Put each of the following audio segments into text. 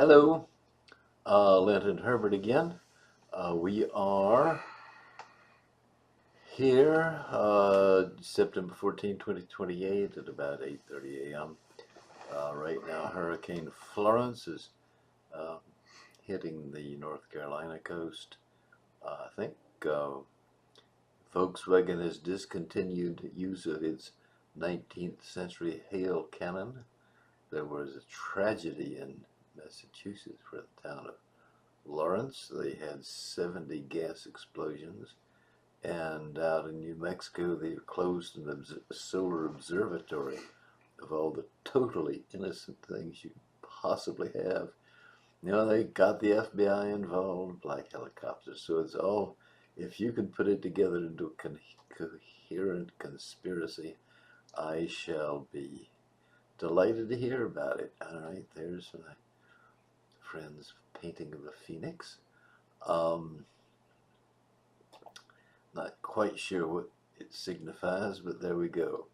Hello, Linton Herbert again. We are here September 14, 2028 at about 8:30 a.m. Right now, Hurricane Florence is uh, hitting the North Carolina coast. I think Volkswagen has discontinued use of its 19th century hail cannon. There was a tragedy in Massachusetts for the town of Lawrence. They had 70 gas explosions. And out in New Mexico, they've closed a solar observatory of all the totally innocent things you could possibly have. They got the FBI involved, black helicopters. So it's all, if you can put it together into a coherent conspiracy, I shall be delighted to hear about it. All right, there's my friend's painting of a phoenix. Um, Not quite sure what it signifies, but there we go.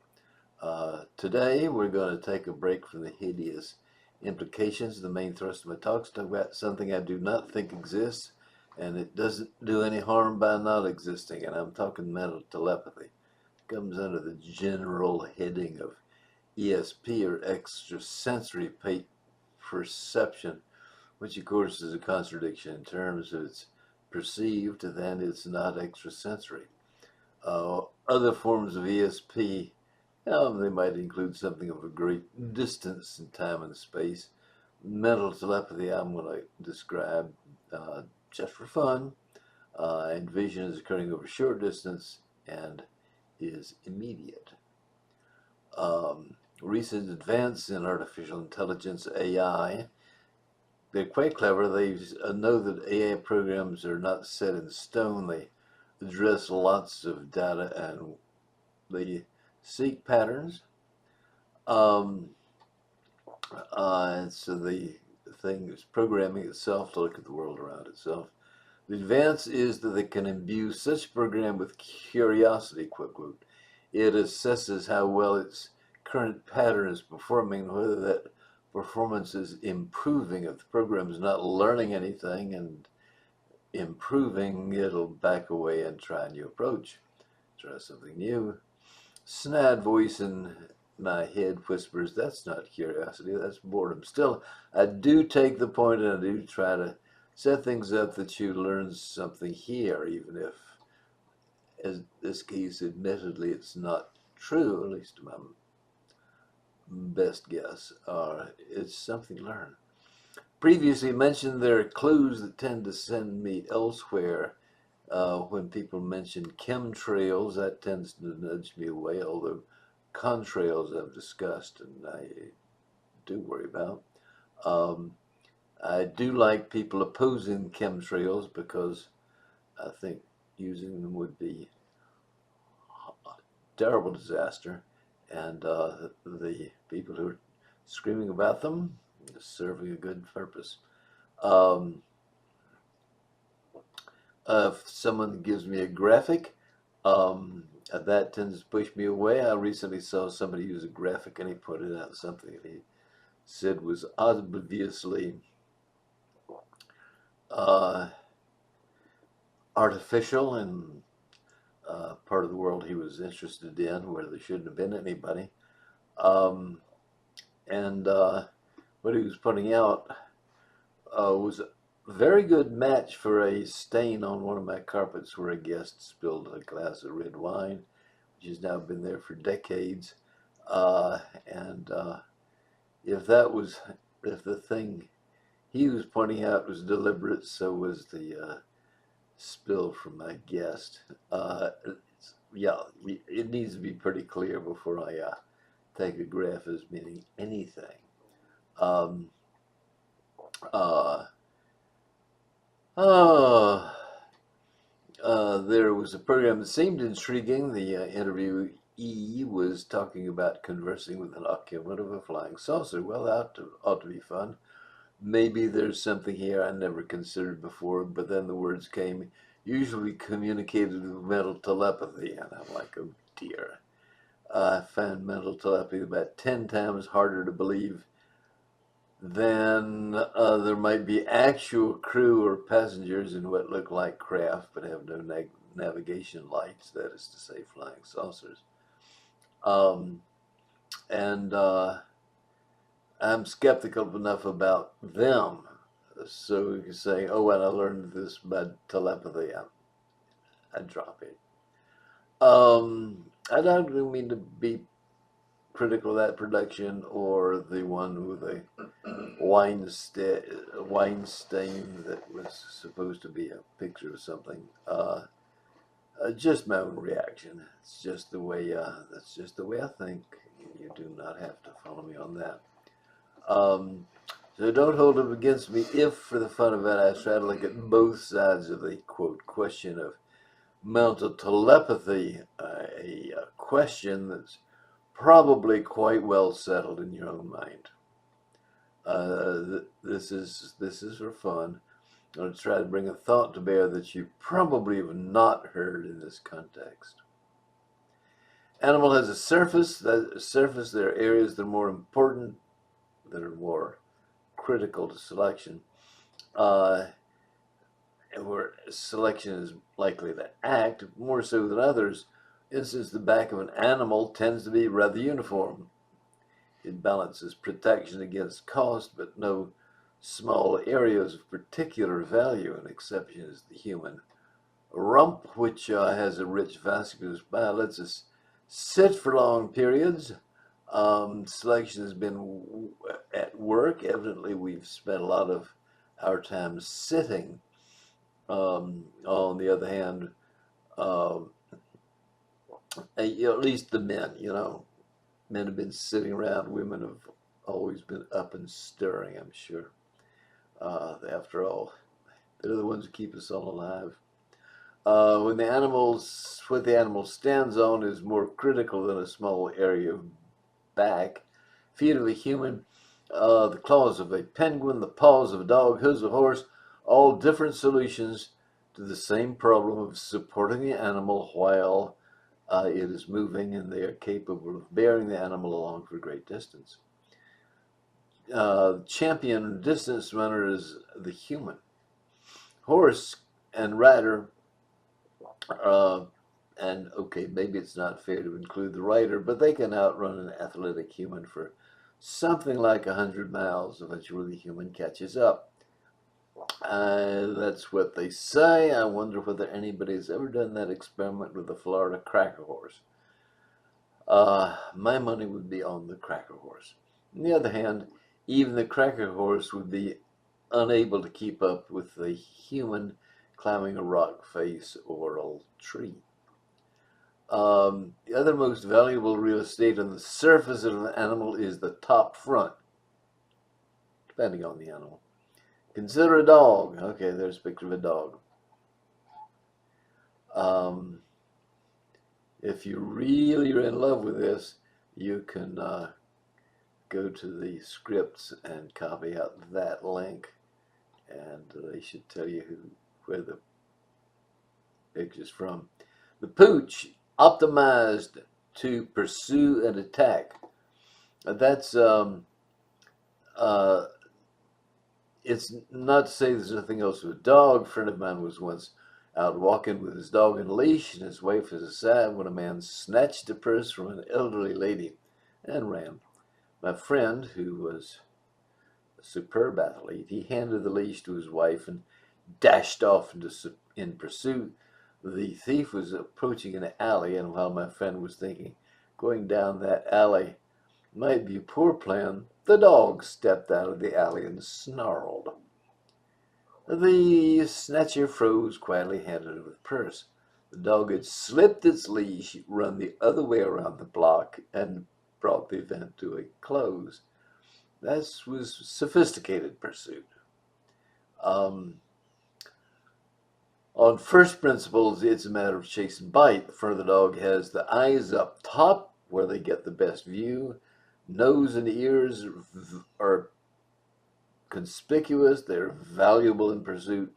Today, we're going to take a break from the hideous implications. The main thrust of my talk is to talk about something I do not think exists, and it doesn't do any harm by not existing, and I'm talking mental telepathy. It comes under the general heading of ESP, or extrasensory perception, which of course is a contradiction in terms of it's perceived, then it's not extrasensory. Other forms of ESP, they might include something of a great distance in time and space. Mental telepathy, I'm going to describe just for fun, and vision is occurring over short distance and is immediate. Recent advance in artificial intelligence, AI, they're quite clever. They know that AI programs are not set in stone. They address lots of data and they seek patterns. Um, so the thing is programming itself to look at the world around itself. The advance is that they can imbue such program with curiosity, quote, quote. It assesses how well its current pattern is performing, whether that performance is improving. If the program is not learning anything and improving, it'll back away and try a new approach, try something new. Snide voice in my head whispers, that's not curiosity, that's boredom. Still, I do take the point and I do try to set things up that you learn something here, even if, in this case, admittedly, it's not true, at least my best guess, or it's something learned. Previously mentioned, there are clues that tend to send me elsewhere. When people mention chemtrails, that tends to nudge me away, although contrails I've discussed and I do worry about. Um, I do like people opposing chemtrails because I think using them would be a terrible disaster, and the people who are screaming about them is serving a good purpose. Um, if someone gives me a graphic, that tends to push me away. I recently saw somebody use a graphic and he pointed out something that he said was obviously uh, artificial and part of the world he was interested in where there shouldn't have been anybody. Um, and what he was putting out was a very good match for a stain on one of my carpets where a guest spilled a glass of red wine, which has now been there for decades. And if that was, if the thing he was pointing out was deliberate, so was the spill from my guest. Yeah, it needs to be pretty clear before I take a graph as meaning anything. Um, uh, uh, there was a program that seemed intriguing. The interviewee was talking about conversing with an occupant of a flying saucer. Well, that ought to be fun. Maybe there's something here I never considered before, but then the words came, usually communicated with mental telepathy, and I'm like, oh dear. I find mental telepathy about 10 times harder to believe then there might be actual crew or passengers in what look like craft but have no navigation lights, that is to say, flying saucers. Um, and I'm skeptical enough about them. So you can say, oh, and I learned this by telepathy. I drop it. I don't mean to be critical of that production or the one with a wine stain that was supposed to be a picture of something. Just my own reaction. It's just the way. That's just the way I think. You do not have to follow me on that. Um, so don't hold it against me if, for the fun of it, I try to look at both sides of the quote question of mental telepathy, a question that's probably quite well settled in your own mind. This is for fun. I'm going to try to bring a thought to bear that you probably have not heard in this context. Animal has a surface. That surface, there are areas that are more important, that are more critical to selection, and where selection is likely to act more so than others. For instance, the back of an animal tends to be rather uniform. It balances protection against cost, but no small areas of particular value. An exception is the human rump, which has a rich vascular spine, lets us sit for long periods. Selection has been at work. Evidently, we've spent a lot of our time sitting. On the other hand, at least the men, men have been sitting around. Women have always been up and stirring, I'm sure. After all, they're the ones who keep us all alive. What the animal stands on is more critical than a small area of back. Feet of a human, the claws of a penguin, the paws of a dog, hooves of a horse, all different solutions to the same problem of supporting the animal while it is moving, and they are capable of bearing the animal along for a great distance. Champion distance runner is the human. Horse and rider, and okay, maybe it's not fair to include the rider, but they can outrun an athletic human for something like 100 miles. Eventually, the human catches up. That's what they say. I wonder whether anybody's ever done that experiment with the Florida cracker horse. My money would be on the cracker horse. On the other hand, even the cracker horse would be unable to keep up with the human climbing a rock face or a tree. The other most valuable real estate on the surface of an animal is the top front, depending on the animal. Consider a dog. Okay, there's a picture of a dog. If you really are in love with this, you can go to the scripts and copy out that link, and they should tell you where the picture's from. The pooch, optimized to pursue and attack. That's it's not to say there's nothing else with a dog. A friend of mine was once out walking with his dog in a leash, and his wife was aside when a man snatched a purse from an elderly lady and ran. My friend, who was a superb athlete, he handed the leash to his wife and dashed off in pursuit. The thief was approaching an alley, and while my friend was thinking going down that alley might be a poor plan, the dog stepped out of the alley and snarled. The snatcher froze, quietly handed over the purse. The dog had slipped its leash, run the other way around the block, and brought the event to a close. That was sophisticated pursuit. On first principles, it's a matter of chase and bite. The front of the dog has the eyes up top, where they get the best view. Nose and ears are conspicuous. They're valuable in pursuit.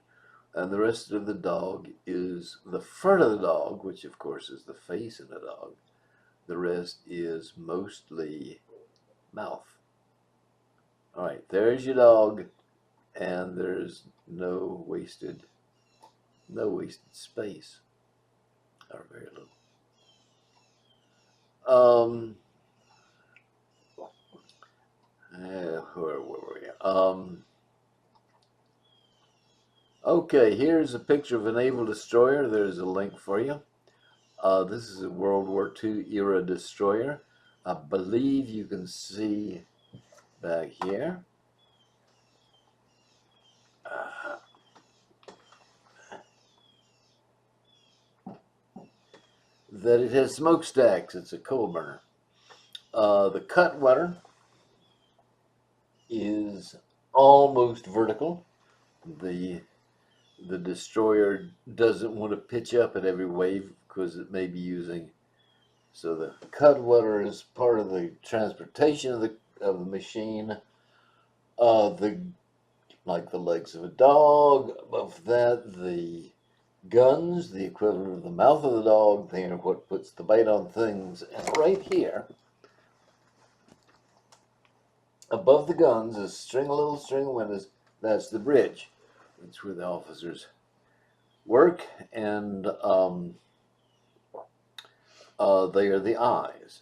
And the rest of the dog is the front of the dog, which of course is the face of the dog. The rest is mostly mouth. All right, there's your dog, and there's no wasted space, or very little. Where were we? Okay, here's a picture of a naval destroyer. There's a link for you. This is a World War II era destroyer. I believe you can see back here that it has smokestacks. It's a coal burner. The cutwater is almost vertical. The the destroyer doesn't want to pitch up at every wave because it may be using. So the cutwater is part of the transportation of the machine. The like the legs of a dog. Above that, the guns, the equivalent of the mouth of the dog. They are what puts the bite on things. And right here, above the guns, is a little string of windows. That's the bridge. That's where the officers work, and they are the eyes.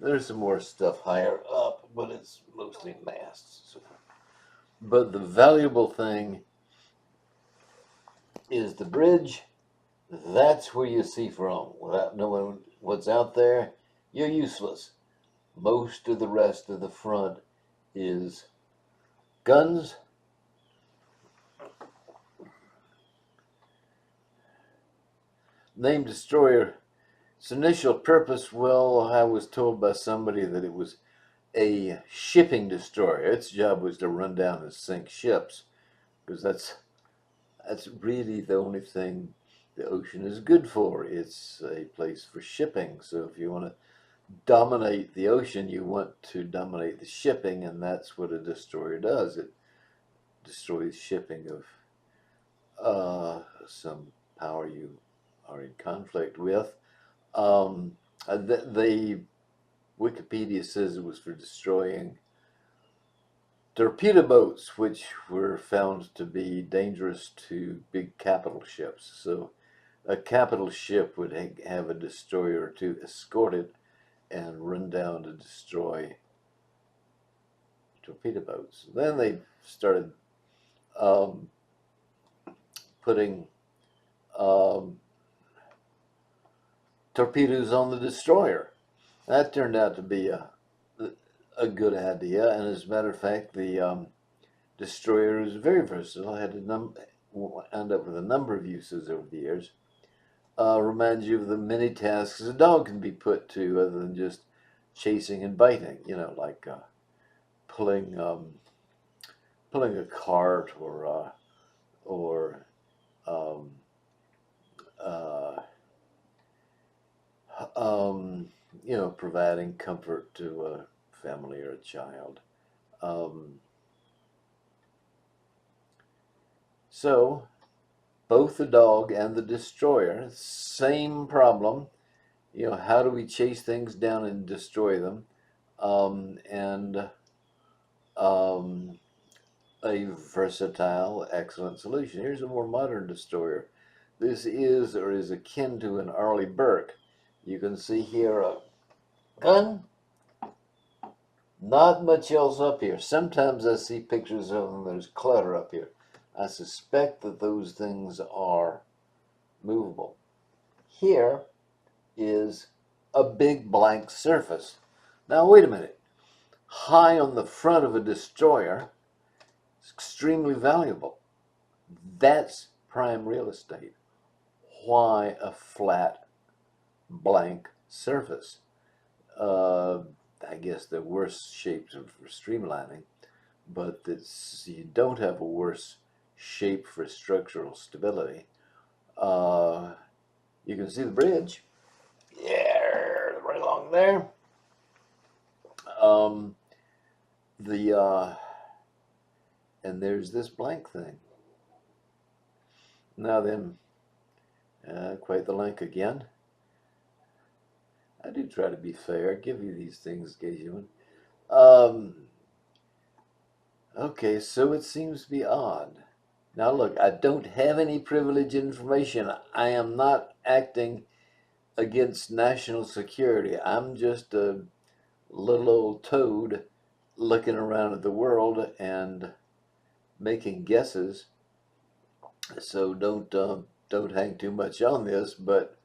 There's some more stuff higher up, but it's mostly masts. But the valuable thing is the bridge. That's where you see from. Without knowing what's out there, you're useless. Most of the rest of the front is guns. Named destroyer. Its initial purpose, well, I was told by somebody that it was a shipping destroyer. Its job was to run down and sink ships, because that's really the only thing the ocean is good for. It's a place for shipping. So if you want to dominate the ocean, you want to dominate the shipping, and that's what a destroyer does. It destroys shipping of some power you are in conflict with. The Wikipedia says it was for destroying torpedo boats, which were found to be dangerous to big capital ships. So a capital ship would have a destroyer to escort it and run down to destroy torpedo boats. Then they started putting torpedoes on the destroyer. That turned out to be a good idea, and as a matter of fact, the destroyer is very versatile. Had end up with a number of uses over the years. Reminds you of the many tasks a dog can be put to, other than just chasing and biting. You know, like pulling a cart, or um, uh, providing comfort to a family or a child. So both the dog and the destroyer, same problem. How do we chase things down and destroy them? And a versatile, excellent solution. Here's a more modern destroyer. This is akin to an Arleigh Burke. You can see here a gun. Not much else up here. Sometimes I see pictures of them. There's clutter up here. I suspect that those things are movable. Here is a big blank surface. Now, wait a minute. High on the front of a destroyer is extremely valuable. That's prime real estate. Why a flat blank surface? I guess the worst shapes are for streamlining, but you don't have a worse shape for structural stability. You can see the bridge. Yeah, right along there. And there's this blank thing. Now then, quite the link again. I do try to be fair. I give you these things occasionally. Okay, so it seems to be odd. Now look, I don't have any privileged information. I am not acting against national security. I'm just a little old toad looking around at the world and making guesses. So don't hang too much on this. But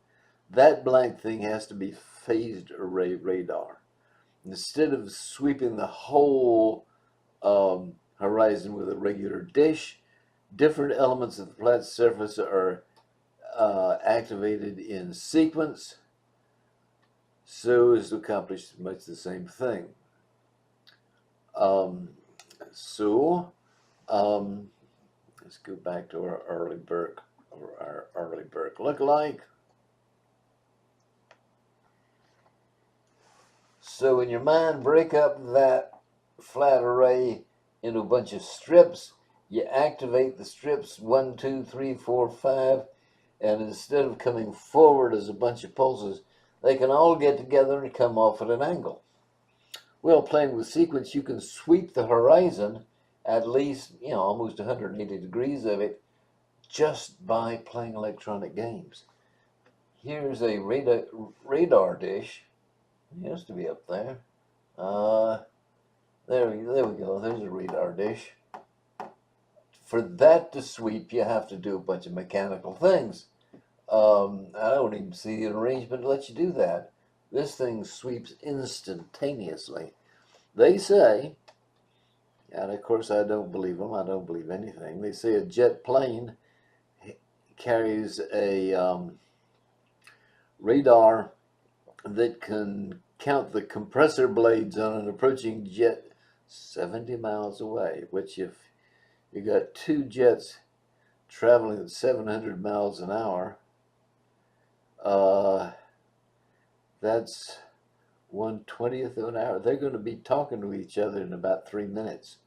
that blank thing has to be phased array radar. Instead of sweeping the whole horizon with a regular dish, different elements of the flat surface are activated in sequence so as to accomplish much the same thing. Um, so um, let's go back to our early Burke or our early Burke look-alike. So in your mind, break up that flat array into a bunch of strips. You activate the strips 1, 2, 3, 4, 5, and instead of coming forward as a bunch of pulses, they can all get together and come off at an angle. Well, playing with sequence, you can sweep the horizon at least, almost 180 degrees of it just by playing electronic games. Here's a radar dish. It has to be up there. There we go. There's a radar dish. For that to sweep, you have to do a bunch of mechanical things. I don't even see an arrangement to let you do that. This thing sweeps instantaneously. They say, and of course I don't believe them, I don't believe anything. They say a jet plane carries a radar that can count the compressor blades on an approaching jet 70 miles away, which if you got two jets traveling at 700 miles an hour, that's 1/20th of an hour. They're going to be talking to each other in about 3 minutes.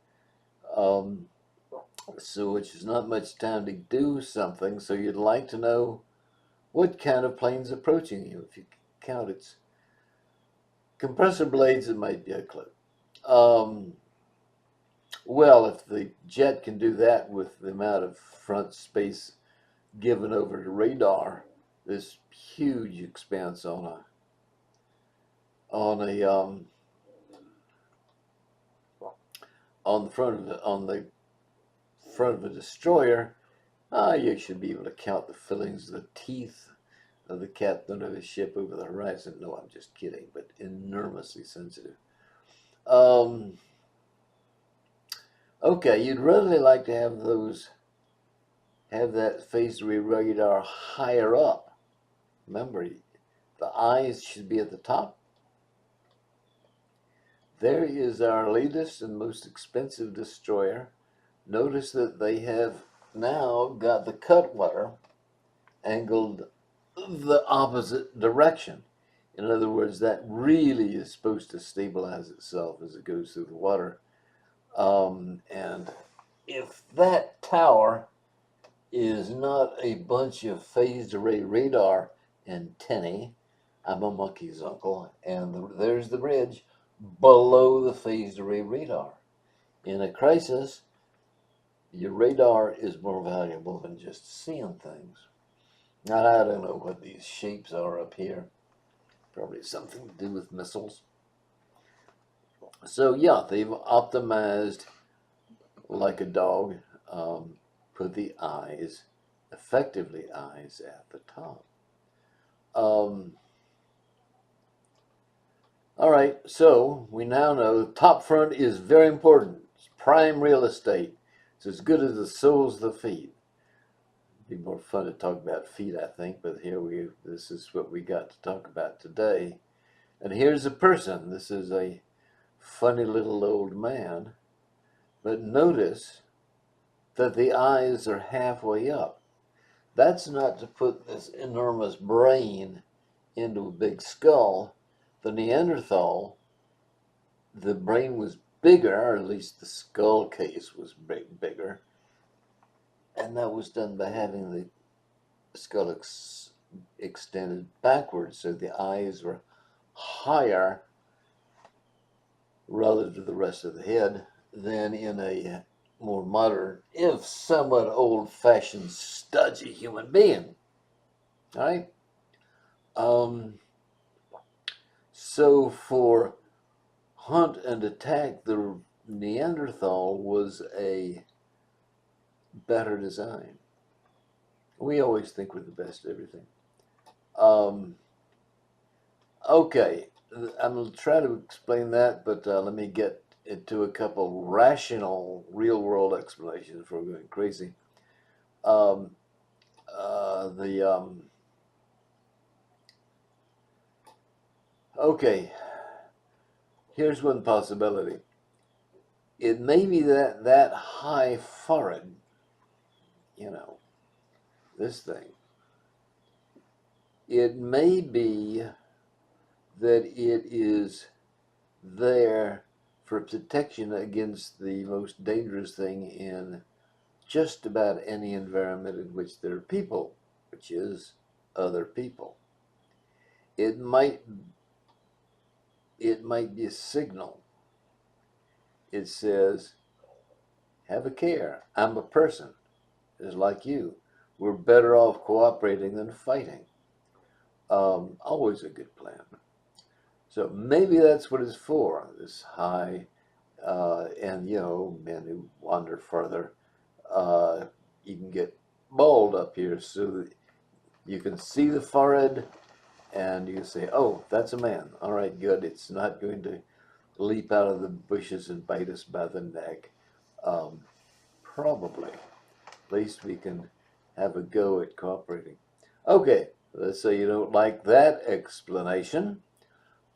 So which is not much time to do something. So you'd like to know what kind of plane's approaching you. If you count its compressor blades, it might be a clue. Well, if the jet can do that with the amount of front space given over to radar, this huge expanse on a on the front of a destroyer, you should be able to count the fillings of the teeth of the captain of a ship over the horizon. No, I'm just kidding, but enormously sensitive. Okay, you'd really like to have that phased array radar higher up. Remember, the eyes should be at the top. There is our latest and most expensive destroyer. Notice that they have now got the cutwater angled the opposite direction. In other words, that really is supposed to stabilize itself as it goes through the water. And if that tower is not a bunch of phased array radar antennae, I'm a monkey's uncle, and there's the bridge below the phased array radar. In a crisis, your radar is more valuable than just seeing things. Now, I don't know what these shapes are up here. Probably something to do with missiles. So, yeah, they've optimized like a dog, put the eyes, effectively eyes, at the top. All right, so we now know top front is very important. It's prime real estate. It's as good as the soles of the feet. It'd be more fun to talk about feet, I think, but this is what we got to talk about today. And here's a person. This is a funny little old man. But notice that the eyes are halfway up. That's not to put this enormous brain into a big skull. The Neanderthal, the brain was bigger, or at least the skull case was bigger. And that was done by having the skull extended backwards, so the eyes were higher relative to the rest of the head. than in a more modern, if somewhat old-fashioned, stodgy human being. All right. Um, so for hunt and attack, the Neanderthal was a better design. We always think we're the best at everything. Um, okay, I'm going to try to explain that, but let me get into a couple rational, real world explanations before going crazy. Um, the Okay, here's one possibility. It may be that high forehead, you know, this thing. It may be that it is there for protection against the most dangerous thing in just about any environment in which there are people, which is other people. It might it might be a signal. It says, have a care. I'm a person, just like you. We're better off cooperating than fighting. Always a good plan. So maybe that's what it's for. This high, and men who wander further, you can get bald up here, so that you can see the forehead, and you can say, "Oh, that's a man." All right, good. It's not going to leap out of the bushes and bite us by the neck. Um, Probably. At least we can have a go at cooperating. Okay, let's say you don't like that explanation.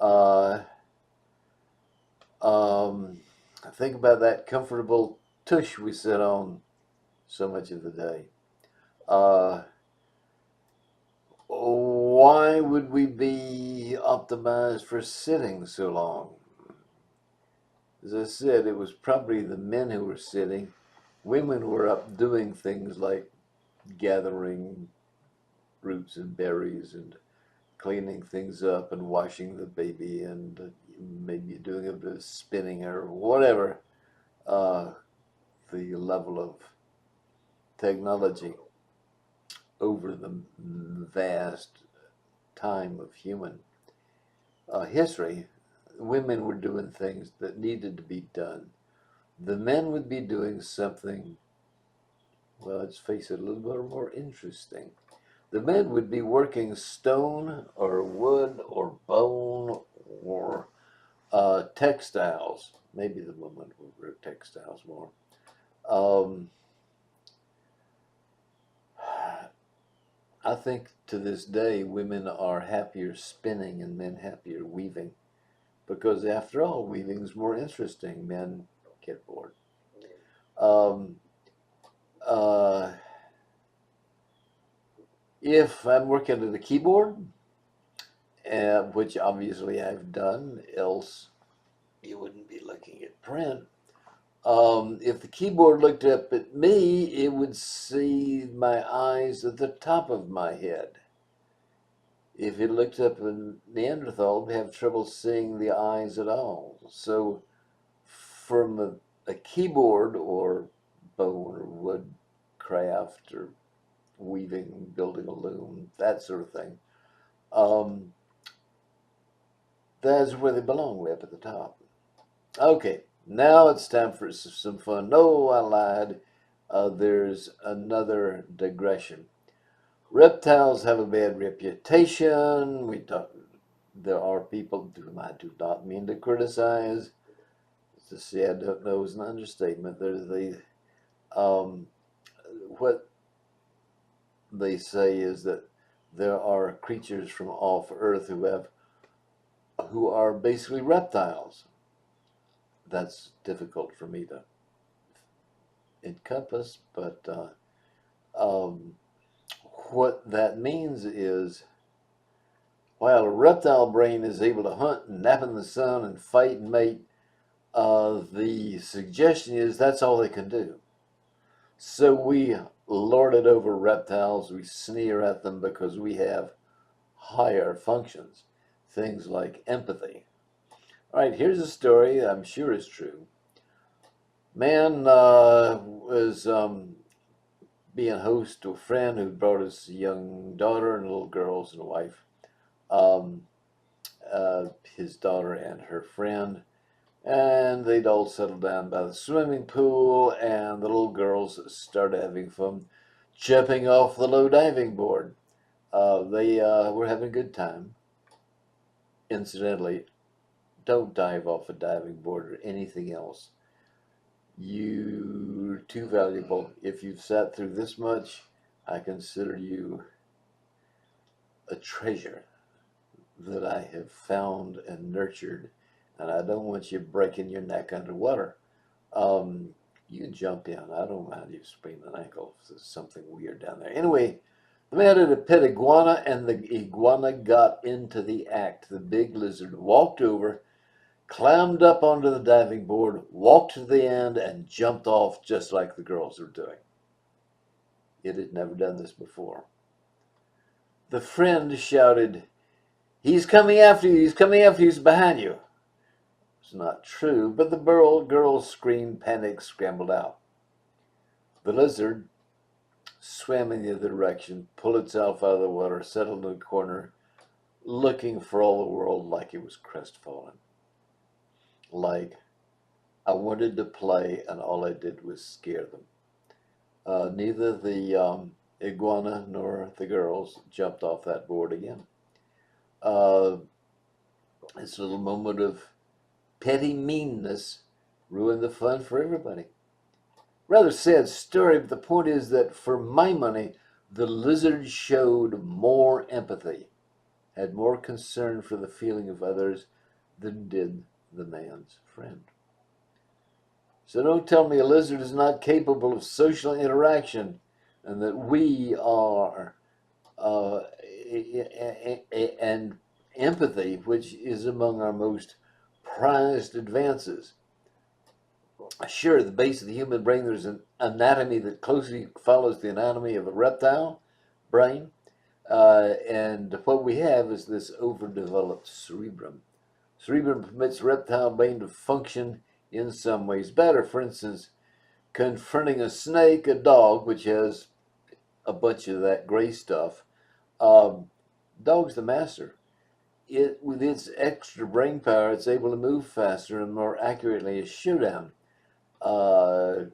Uh, um, think about that comfortable tush we sit on so much of the day. Uh, why would we be optimized for sitting so long? As I said, it was probably the men who were sitting. Women were up doing things like gathering roots and berries and cleaning things up and washing the baby and maybe doing a bit of spinning or whatever uh, the level of technology over the vast time of human history. Women were doing things that needed to be done. The men would be doing something, well, let's face it, a little bit more interesting. The men would be working stone or wood or bone or textiles. Maybe the women would wear textiles more. Um, I think to this day, women are happier spinning and men happier weaving because, after all, weaving is more interesting. Men get bored. Um, uh, if I'm working at a keyboard, which obviously I've done, else you wouldn't be looking at print. If the keyboard looked up at me, it would see my eyes at the top of my head. If it looked up at Neanderthal, it would have trouble seeing the eyes at all. So, from a keyboard or bone or wood craft or weaving, building a loom, that sort of thing, um, that's where they belong, way up at the top. Okay, now it's time for some fun. No, I lied. There's another digression. Reptiles have a bad reputation. There are people whom I do not mean to criticize. To say I don't know is an understatement. Um, what they say is that there are creatures from off Earth who are basically reptiles. That's difficult for me to encompass, but um, what that means is, while a reptile brain is able to hunt and nap in the sun and fight and mate, the suggestion is that's all they can do. So we lord it over reptiles, we sneer at them because we have higher functions, things like empathy. All right, here's a story I'm sure is true. Man was being host to a friend who brought his young daughter and little girls and a wife. Um, his daughter and her friend, and they'd all settled down by the swimming pool, and the little girls started having fun jumping off the low diving board. They were having a good time. Incidentally, don't dive off a diving board or anything else. You're too valuable. If you've sat through this much, I consider you a treasure that I have found and nurtured, and I don't want you breaking your neck underwater. Um, you can jump in. I don't mind you spraining an ankle if there's something weird down there. Anyway, the man had a pet iguana, and the iguana got into the act. The big lizard walked over, climbed up onto the diving board, walked to the end, and jumped off just like the girls were doing. It had never done this before. The friend shouted, "He's coming after you! He's coming after you! He's behind you!" It's not true, but the girl screamed, panicked, scrambled out. The lizard swam in the other direction, pulled itself out of the water, settled in a corner, looking for all the world like it was crestfallen. Like I wanted to play, and all I did was scare them. Neither the iguana nor the girls jumped off that board again. Uh, this little moment of petty meanness ruined the fun for everybody. Rather sad story, but the point is that for my money, the lizard showed more empathy, had more concern for the feeling of others than did the man's friend. So don't tell me a lizard is not capable of social interaction and that we are, and empathy, which is among our most prized advances. Sure, at the base of the human brain, there's an anatomy that closely follows the anatomy of a reptile brain. And what we have is this overdeveloped cerebrum. Cerebrum permits reptile brain to function in some ways better. For instance, confronting a snake, a dog, which has a bunch of that gray stuff. Dog's the master. It, with its extra brain power, it's able to move faster and more accurately a showdown. Uh,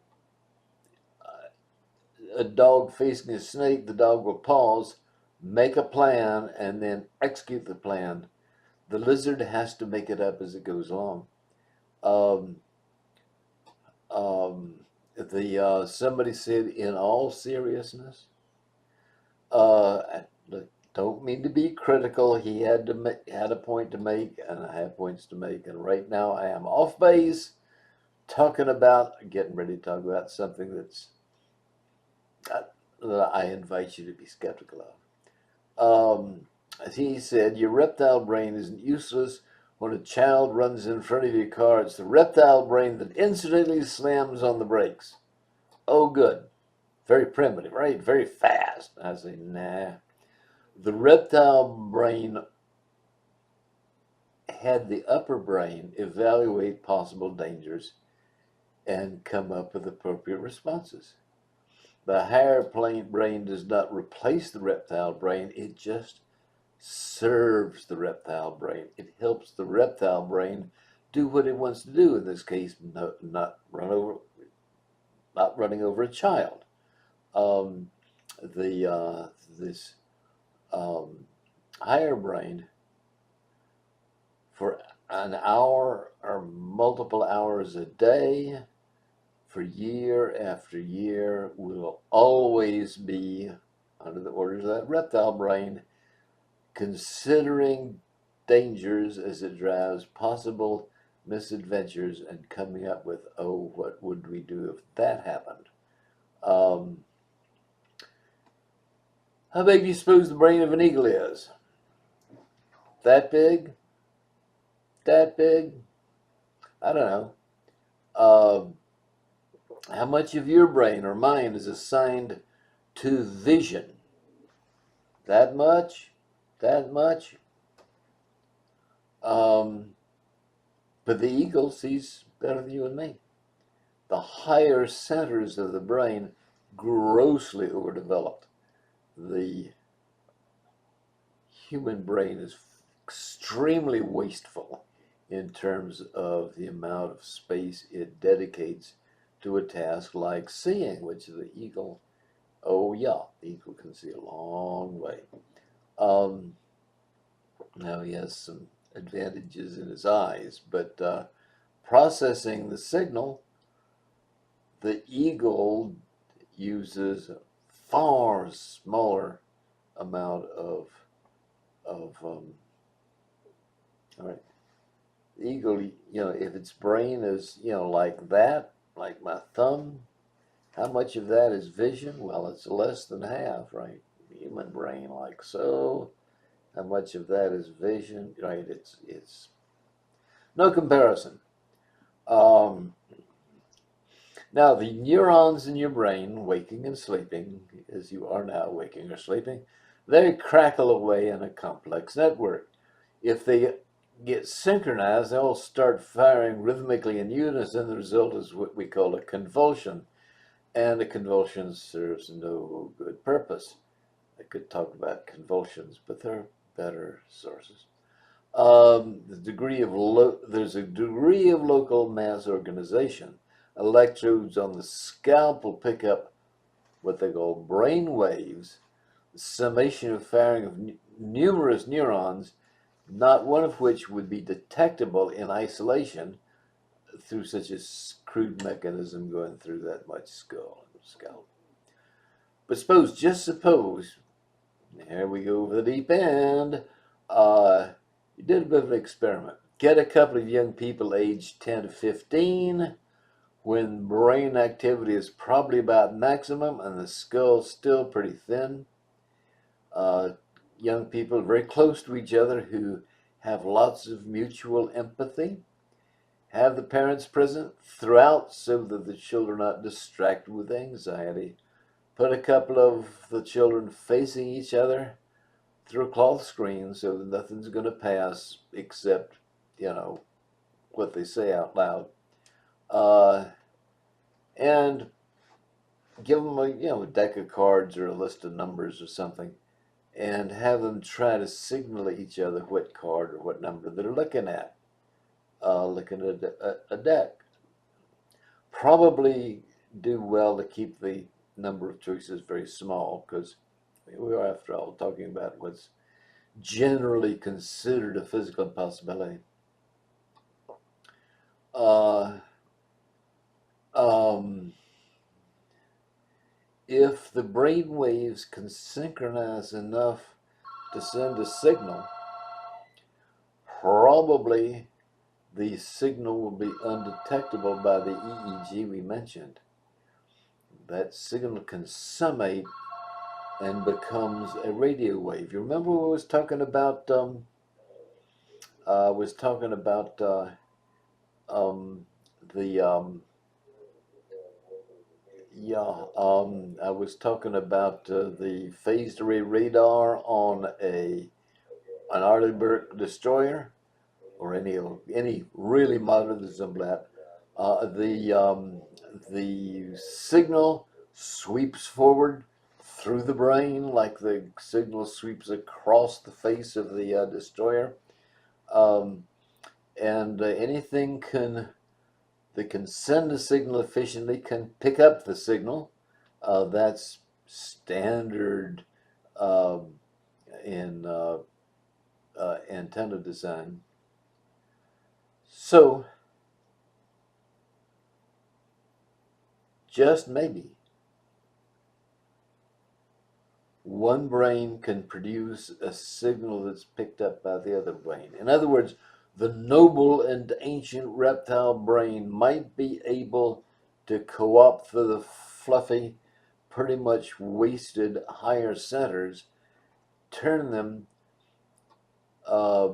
a dog facing a snake, the dog will pause, make a plan, and then execute the plan. The lizard has to make it up as it goes along. Um, Somebody said, in all seriousness, look, don't mean to be critical. He had a point to make, and I have points to make. And right now, I am off base, getting ready to talk about something that I invite you to be skeptical of. As he said, your reptile brain isn't useless. When a child runs in front of your car, it's the reptile brain that incidentally slams on the brakes. Oh, good. Very primitive, right? Very fast. I say, nah. The reptile brain had the upper brain evaluate possible dangers and come up with appropriate responses. The higher brain does not replace the reptile brain, it just serves the reptile brain. It helps the reptile brain do what it wants to do. In this case, not running over a child. Um, this higher brain, for an hour or multiple hours a day, for year after year, will always be under the orders of that reptile brain, considering dangers as it drives possible misadventures and coming up with, oh, what would we do if that happened? How big do you suppose the brain of an eagle is? That big? That big? I don't know. How much of your brain or mine is assigned to vision? That much? That much? But the eagle sees better than you and me. The higher centers of the brain grossly overdeveloped. The human brain is extremely wasteful in terms of the amount of space it dedicates to a task like seeing, which the eagle, oh yeah, the eagle can see a long way. Um, Now he has some advantages in his eyes, but processing the signal, the eagle uses a far smaller amount of all right. The eagle, if its brain is, like that, like my thumb, how much of that is vision? Well, it's less than half, right? Human brain, like so. How much of that is vision? Right? It's no comparison. Um, Now, the neurons in your brain, waking and sleeping, as you are now waking or sleeping, they crackle away in a complex network. If they get synchronized, they'll start firing rhythmically in unison. The result is what we call a convulsion, and a convulsion serves no good purpose. I could talk about convulsions, but there are better sources. There's a degree of local mass organization. Electrodes on the scalp will pick up what they call brain waves, the summation of firing of numerous neurons, not one of which would be detectable in isolation through such a crude mechanism going through that much scalp. But just suppose, here we go over the deep end. You did a bit of an experiment. Get a couple of young people aged 10 to 15 when brain activity is probably about maximum and the skull's still pretty thin. Young people very close to each other who have lots of mutual empathy. Have the parents present throughout so that the children are not distracted with anxiety. Put a couple of the children facing each other through a cloth screen so that nothing's going to pass except, what they say out loud. And give them a deck of cards or a list of numbers or something, and have them try to signal each other what card or what number they're looking at. Looking at a deck. Probably do well to keep the number of choices very small, because we are, after all, talking about what's generally considered a physical impossibility. If the brain waves can synchronize enough to send a signal, probably the signal will be undetectable by the EEG we mentioned. That signal can summate and becomes a radio wave. You remember what I was talking about? Was talking about the I was talking about the phased array radar on an Arleigh destroyer, or any really modern example of that. The signal sweeps forward through the brain like the signal sweeps across the face of the destroyer, um, and anything that can send a signal efficiently can pick up the signal. That's standard um, in antenna design. So, just maybe, one brain can produce a signal that's picked up by the other brain. In other words, the noble and ancient reptile brain might be able to co-opt the fluffy, pretty much wasted higher centers, turn them uh,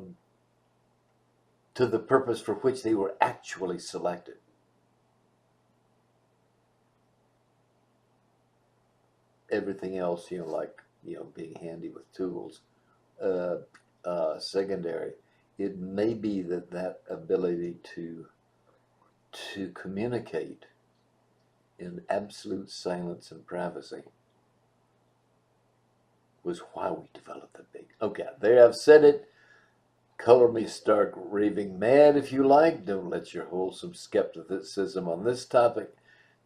to the purpose for which they were actually selected. Everything else, like being handy with tools, uh, secondary. It may be that ability to communicate in absolute silence and privacy was why we developed the big. Okay, there I've said it. Color me stark raving mad if you like. Don't let your wholesome skepticism on this topic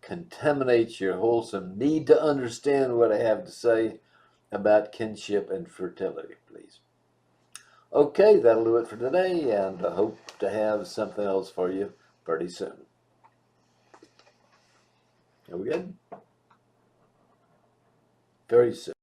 contaminate your wholesome need to understand what I have to say about kinship and fertility, please. Okay, that'll do it for today, and I hope to have something else for you pretty soon. Are we good? Very soon.